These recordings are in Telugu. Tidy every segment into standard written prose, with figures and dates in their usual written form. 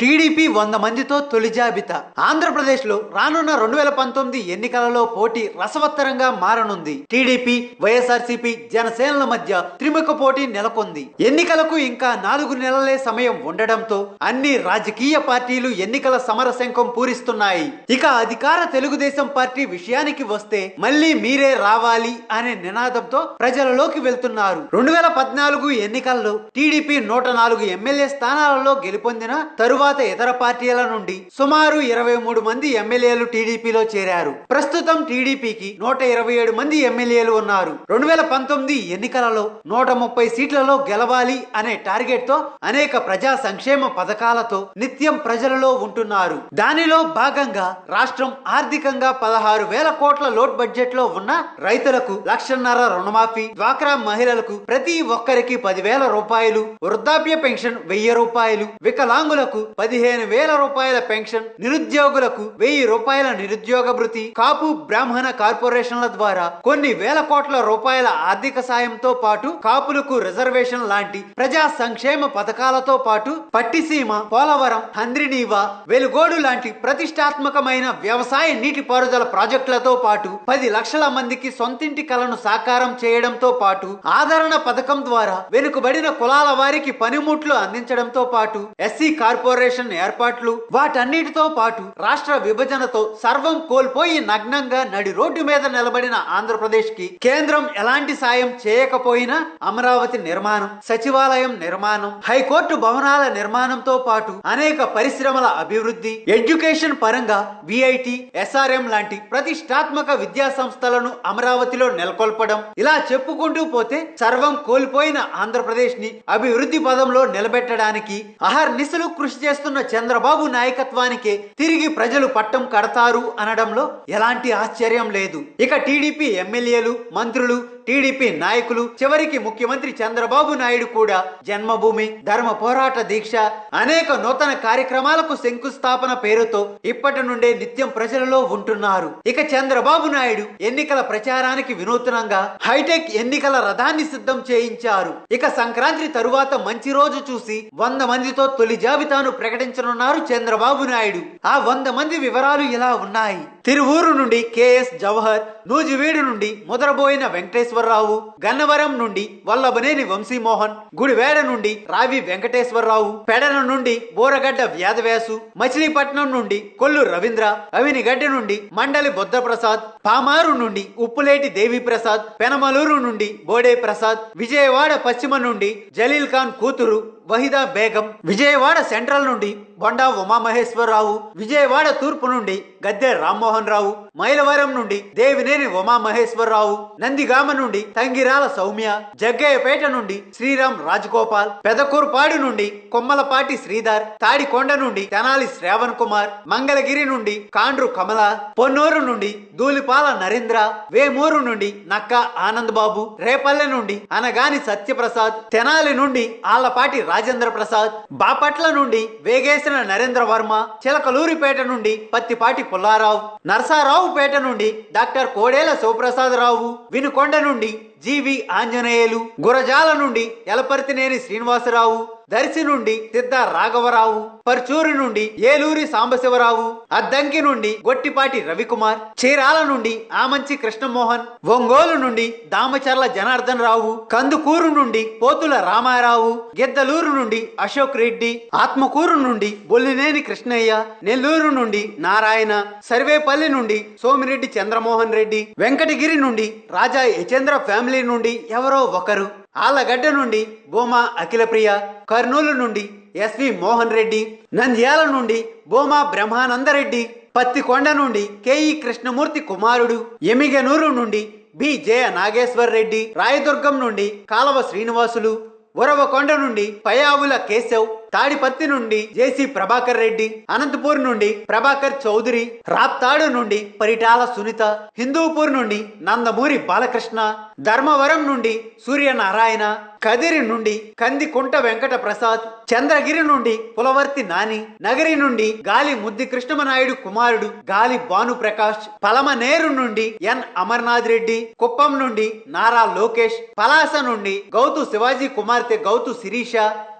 టీడీపీ 100 మందితో తొలి జాబితా. ఆంధ్రప్రదేశ్లో రానున్న 2019 ఎన్నికలలో పోటీ రసవత్తరంగా మారనుంది. టీడీపీ, వైఎస్ఆర్సీపీ, జనసేనల మధ్య త్రిముఖ పోటీ నెలకొంది. ఎన్నికలకు ఇంకా 4 నెలలే సమయం ఉండడంతో అన్ని రాజకీయ పార్టీలు ఎన్నికల సమరశంఖం పూరిస్తున్నాయి. ఇక అధికార తెలుగుదేశం పార్టీ విషయానికి వస్తే మళ్లీ మీరే రావాలి అనే నినాదంతో ప్రజలలోకి వెళ్తున్నారు. 2014 ఎన్నికల్లో టీడీపీ 104 ఎమ్మెల్యే స్థానాలలో గెలుపొందిన తరువాత ఇతర పార్టీల నుండి సుమారు 23 మంది ఎమ్మెల్యేలు టీడీపీలో చేరారు. ప్రస్తుతం టీడీపీకి 127 మంది ఎమ్మెల్యేలు ఉన్నారు. 2019 ఎన్నికలలో 130 సీట్లలో గెలవాలి అనే టార్గెట్ తో అనేక ప్రజా సంక్షేమ పథకాలతో నిత్యం ప్రజలలో ఉంటున్నారు. దానిలో భాగంగా రాష్ట్రం ఆర్థికంగా 16,000 కోట్ల లోట్ బడ్జెట్ లో ఉన్న రైతులకు 1,50,000 రుణమాఫీ, డ్వాక్రా మహిళలకు ప్రతి ఒక్కరికి 10,000 రూపాయలు, వృద్ధాప్య పెన్షన్ 1,000 రూపాయలు, వికలాంగులకు 15,000 రూపాయల పెన్షన్, నిరుద్యోగులకు 1,000 రూపాయల నిరుద్యోగ భృతి, కాపు బ్రాహ్మణ కార్పొరేషన్ల ద్వారా కొన్ని వేల కోట్ల రూపాయల ఆర్థిక సాయంతో పాటు కాపులకు రిజర్వేషన్ లాంటి ప్రజా సంక్షేమ పథకాలతో పాటు పట్టిసీమ, పోలవరం, హంద్రినీవా, వెలుగోడు లాంటి ప్రతిష్టాత్మకమైన వ్యవసాయ నీటిపారుదల ప్రాజెక్టులతో పాటు 10 లక్షల మందికి సొంతింటి కలను సాకారం చేయడంతో పాటు ఆదరణ పథకం ద్వారా వెనుకబడిన కులాల వారికి పనిముట్లు అందించడంతో పాటు ఎస్సీ కార్పొరేషన్ ఏర్పాట్లు, వాటన్నిటితో పాటు రాష్ట్ర విభజనతో సర్వం కోల్పోయి నగ్నంగా నడి రోడ్డు మీద నిలబడిన ఆంధ్రప్రదేశ్ కి కేంద్రం ఎలాంటి సాయం చేయకపోయినా అమరావతి నిర్మాణం, సచివాలయం నిర్మాణం, హైకోర్టు భవనాల నిర్మాణంతో పాటు అనేక పరిశ్రమల అభివృద్ధి, ఎడ్యుకేషన్ పరంగా విఐటి, ఎస్ఆర్ఎం లాంటి ప్రతిష్టాత్మక విద్యా సంస్థలను అమరావతిలో నెలకొల్పడం, ఇలా చెప్పుకుంటూ పోతే సర్వం కోల్పోయిన ఆంధ్రప్రదేశ్ ని అభివృద్ధి పదంలో నిలబెట్టడానికి అహర్నిశలు కృషి చేస్తున్న చంద్రబాబు నాయకత్వానికే తిరిగి ప్రజలు పట్టం కడతారు అనడంలో ఎలాంటి ఆశ్చర్యం లేదు. ఇక టీడీపీ ఎమ్మెల్యేలు, మంత్రులు, టీడీపీ నాయకులు, చివరికి ముఖ్యమంత్రి చంద్రబాబు నాయుడు కూడా జన్మభూమి, ధర్మ పోరాట దీక్ష, అనేక నూతన కార్యక్రమాలకు శంకుస్థాపన పేరుతో ఇప్పటి నుండే నిత్యం ప్రజలలో ఉంటున్నారు. ఇక చంద్రబాబు నాయుడు ఎన్నికల ప్రచారానికి వినూత్నంగా హైటెక్ ఎన్నికల రథాన్ని సిద్ధం చేయించారు. ఇక సంక్రాంతి తరువాత మంచి రోజు చూసి 100 మందితో తొలి జాబితాను ప్రకటించనున్నారు చంద్రబాబు నాయుడు. ఆ 100 మంది వివరాలు ఇలా ఉన్నాయి. తిరువూరు నుండి కేఎస్ జవహర్, నూజివీడు నుండి ముదరబోయిన వెంకటేశ్వరరావు, గన్నవరం నుండి వల్లభనేని వంశీమోహన్, గుడివేడ నుండి రావి వెంకటేశ్వరరావు, పెడన నుండి బోరగడ్డ వ్యాధవ్యాసు, మచిలీపట్నం నుండి కొల్లు రవీంద్ర, అవినిగడ్డ నుండి మండలి బుద్ధప్రసాద్, పామారు నుండి ఉప్పులేటి దేవిప్రసాద్, పెనమలూరు నుండి బోడే ప్రసాద్, విజయవాడ పశ్చిమ నుండి జలీల్ ఖాన్ కూతురు వహిదా బేగం, విజయవాడ సెంట్రల్ నుండి బొండా ఉమామహేశ్వరరావు, విజయవాడ తూర్పు నుండి గద్దె రామ్మోహన్ రావు, మైలవరం నుండి దేవినేని ఉమామహేశ్వరరావు, నందిగామ నుండి తంగిరాల సౌమ్య, జగ్గయ్యపేట నుండి శ్రీరామ్ రాజగోపాల్, పెదకూర్పాడు నుండి కొమ్మలపాటి శ్రీధర్, తాడికొండ నుండి తెనాలి శ్రావణ్ కుమార్, మంగళగిరి నుండి కాండ్రు కమల, పొన్నూరు నుండి ధూళిపాల నరేంద్ర, వేమూరు నుండి నక్క ఆనంద్ బాబు, రేపల్లె నుండి అనగాని సత్యప్రసాద్, తెనాలి నుండి ఆళ్లపాటి రాజేంద్ర ప్రసాద్, బాపట్ల నుండి వేగేసిన నరేంద్ర వర్మ, చిలకలూరిపేట నుండి పత్తిపాటి పుల్లారావు, నరసారావుపేట నుండి డాక్టర్ కోడేల శివప్రసాదరావు, వినుకొండ నుండి జీవి ఆంజనేయులు, గురజాల నుండి ఎలపర్తినేని శ్రీనివాసరావు, దర్శి నుండి సిద్ధ రాఘవరావు, పర్చూరు నుండి ఏలూరి సాంబశివరావు, అద్దంకి నుండి గొట్టిపాటి రవికుమార్, చీరాల నుండి ఆమంచి కృష్ణమోహన్, ఒంగోలు నుండి దామచర్ల జనార్దన్ రావు, కందుకూరు నుండి పోతుల రామారావు, గిద్దలూరు నుండి అశోక్ రెడ్డి, ఆత్మకూరు నుండి బొల్లినేని కృష్ణయ్య, నెల్లూరు నుండి నారాయణ, సర్వేపల్లి నుండి సోమిరెడ్డి చంద్రమోహన్ రెడ్డి, వెంకటగిరి నుండి రాజా యచేంద్ర ఫ్యామిలీ నుండి ఎవరో ఒకరు, ఆళ్లగడ్డ నుండి బోమా అఖిలప్రియ, కర్నూలు నుండి ఎస్వి మోహన్ రెడ్డి, నంద్యాల నుండి బోమా బ్రహ్మానందరెడ్డి, పత్తికొండ నుండి కేఈ కృష్ణమూర్తి కుమారుడు, ఎమిగనూరు నుండి బి జయ నాగేశ్వర్ రెడ్డి, రాయదుర్గం నుండి కాలవ శ్రీనివాసులు, ఉరవకొండ నుండి పయావుల కేశవ్, తాడిపత్తి నుండి జేసీ ప్రభాకర్ రెడ్డి, అనంతపూర్ నుండి ప్రభాకర్ చౌదరి, రాప్తాడు నుండి పరిటాల సునీత, హిందూపూర్ నుండి నందమూరి బాలకృష్ణ, ధర్మవరం నుండి సూర్యనారాయణ, కదిరి నుండి కందికుంట వెంకట ప్రసాద్, చంద్రగిరి నుండి పులవర్తి నాని, నగరి నుండి గాలి ముద్ది కృష్ణమనాయుడు కుమారుడు గాలి భానుప్రకాష్, పలమనేరు నుండి ఎన్ అమర్నాథ్ రెడ్డి, కుప్పం నుండి నారా లోకేష్, పలాస నుండి గౌతు శివాజీ కుమార్తె గౌతు శిరీష,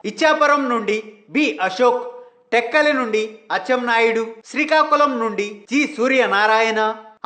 ఇచ్చాపురం నుండి బి అశోక్, టెక్కలి నుండి అచ్చెన్నాయుడు, శ్రీకాకుళం నుండి జి సూర్యనారాయణ,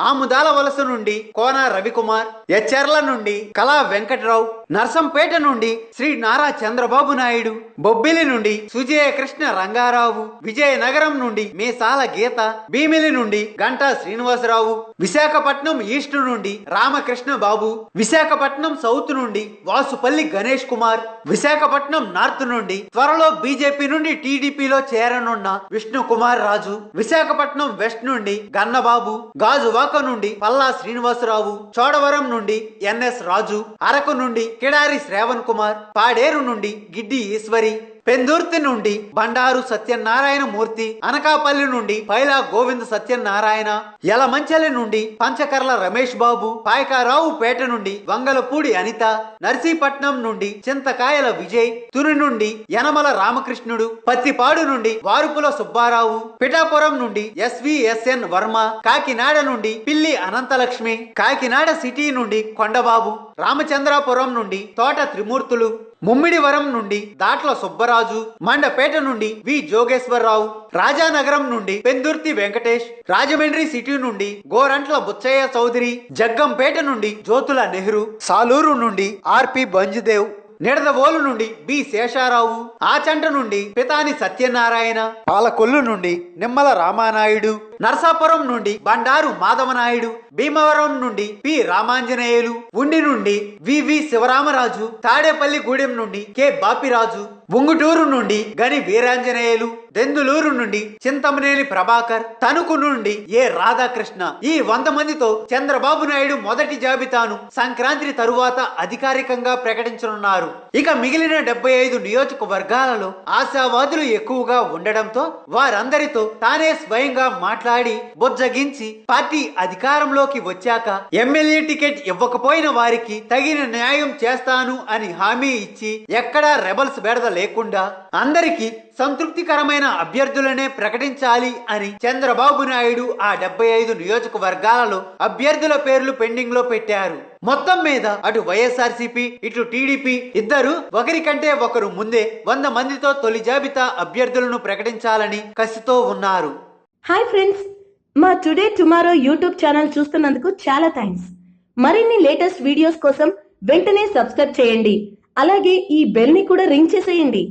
ఆముదాల వలస నుండి కోన రవికుమార్, ఎచ్చెర్ల నుండి కళా వెంకట్రావు, నర్సంపేట నుండి శ్రీ నారా చంద్రబాబు నాయుడు, బొబ్బిలి నుండి సుజయ కృష్ణ రంగారావు, విజయనగరం నుండి మీసాల గీత, భీమిలి నుండి గంటా శ్రీనివాసరావు, విశాఖపట్నం ఈస్ట్ నుండి రామకృష్ణ బాబు, విశాఖపట్నం సౌత్ నుండి వాసుపల్లి గణేష్ కుమార్, విశాఖపట్నం నార్త్ నుండి త్వరలో బీజేపీ నుండి టీడీపీలో చేరనున్న విష్ణు కుమార్ రాజు, విశాఖపట్నం వెస్ట్ నుండి గన్నబాబు, గాజువాక నుండి పల్లా శ్రీనివాసరావు, చోడవరం నుండి ఎన్ఎస్ రాజు, అరకు నుండి కిడారి శ్రావణ్ కుమార్, పాడేరు నుండి గిడ్డి ఈశ్వరి, పెందుర్తి నుండి బండారు సత్యనారాయణ మూర్తి, అనకాపల్లి నుండి పైలా గోవింద్ సత్యనారాయణ, యలమంచలి నుండి పంచకర్ల రమేష్ బాబు, పాయకారావు పేట నుండి వంగలపూడి అనిత, నర్సీపట్నం నుండి చింతకాయల విజయ్, తుని నుండి యనమల రామకృష్ణుడు, పత్తిపాడు నుండి వారుపుల సుబ్బారావు, పిఠాపురం నుండి ఎస్విఎస్ఎన్ వర్మ, కాకినాడ నుండి పిల్లి అనంతలక్ష్మి, కాకినాడ సిటీ నుండి కొండబాబు, రామచంద్రాపురం నుండి తోట త్రిమూర్తులు, ముమ్మిడివరం నుండి దాట్ల సుబ్బరాజు, మండపేట నుండి వి జోగేశ్వరరావు, రాజానగరం నుండి పెందుర్తి వెంకటేష్, రాజమండ్రి సిటీ నుండి గోరంట్ల బుచ్చయ్య చౌదరి, జగ్గంపేట నుండి జ్యోతుల నెహ్రూ, సాలూరు నుండి ఆర్పి బంజుదేవ్, నిడదవోలు నుండి బి శేషారావు, ఆచంట నుండి పితాని సత్యనారాయణ, పాలకొల్లు నుండి నిమ్మల రామానాయుడు, నర్సాపురం నుండి బండారు మాధవనాయుడు, భీమవరం నుండి పి రామాంజనేయులు, ఉండి నుండి వివి శివరామరాజు, తాడేపల్లి గూడెం నుండి కె బాపిరాజు, ఉంగుటూరు నుండి గని వీరాంజనేయులు, దెందులూరు నుండి చింతమనేని ప్రభాకర్, తణుకు నుండి ఏ రాధాకృష్ణ. ఈ 100 మందితో చంద్రబాబు నాయుడు మొదటి జాబితాను సంక్రాంతి తరువాత అధికారికంగా ప్రకటించనున్నారు. ఇక మిగిలిన 75 నియోజకవర్గాలలో ఆశావాదులు ఎక్కువగా ఉండడంతో వారందరితో తానే స్వయంగా మాట్లాడి బొజ్జగించి పార్టీ అధికారంలోకి వచ్చాక ఎమ్మెల్యే టికెట్ ఇవ్వకపోయిన వారికి తగిన న్యాయం చేస్తాను అని హామీ ఇచ్చి ఎక్కడా రెబల్స్ బెడద లేకుండా అందరికీ సంతృప్తికరమైన అభ్యర్థులనే ప్రకటించాలి అని చంద్రబాబు నాయుడు ఆ 75 నియోజకవర్గాలలో అభ్యర్థుల పేర్లు పెండింగ్ లో పెట్టారు. మొత్తం మీద అటు వైఎస్ఆర్సీపీ ఇటు టీడీపీ ఇద్దరు ఒకరికంటే ఒకరు ముందే 100 మందితో తొలి జాబితా అభ్యర్థులను ప్రకటించాలని కసితో ఉన్నారు. హాయ్ ఫ్రెండ్స్, మా టుడే టుమారో యూట్యూబ్ ఛానల్ చూస్తున్నందుకు చాలా థ్యాంక్స్. మరిన్ని లేటెస్ట్ వీడియోస్ కోసం వెంటనే సబ్స్క్రైబ్ చేయండి. అలాగే ఈ బెల్ ని కూడా రింగ్ చేసేయండి.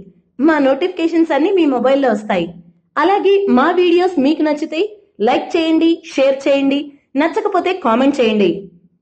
మా నోటిఫికేషన్స్ అన్ని మీ మొబైల్లో వస్తాయి. అలాగే మా వీడియోస్ మీకు నచ్చితే లైక్ చేయండి, షేర్ చేయండి, నచ్చకపోతే కామెంట్ చేయండి.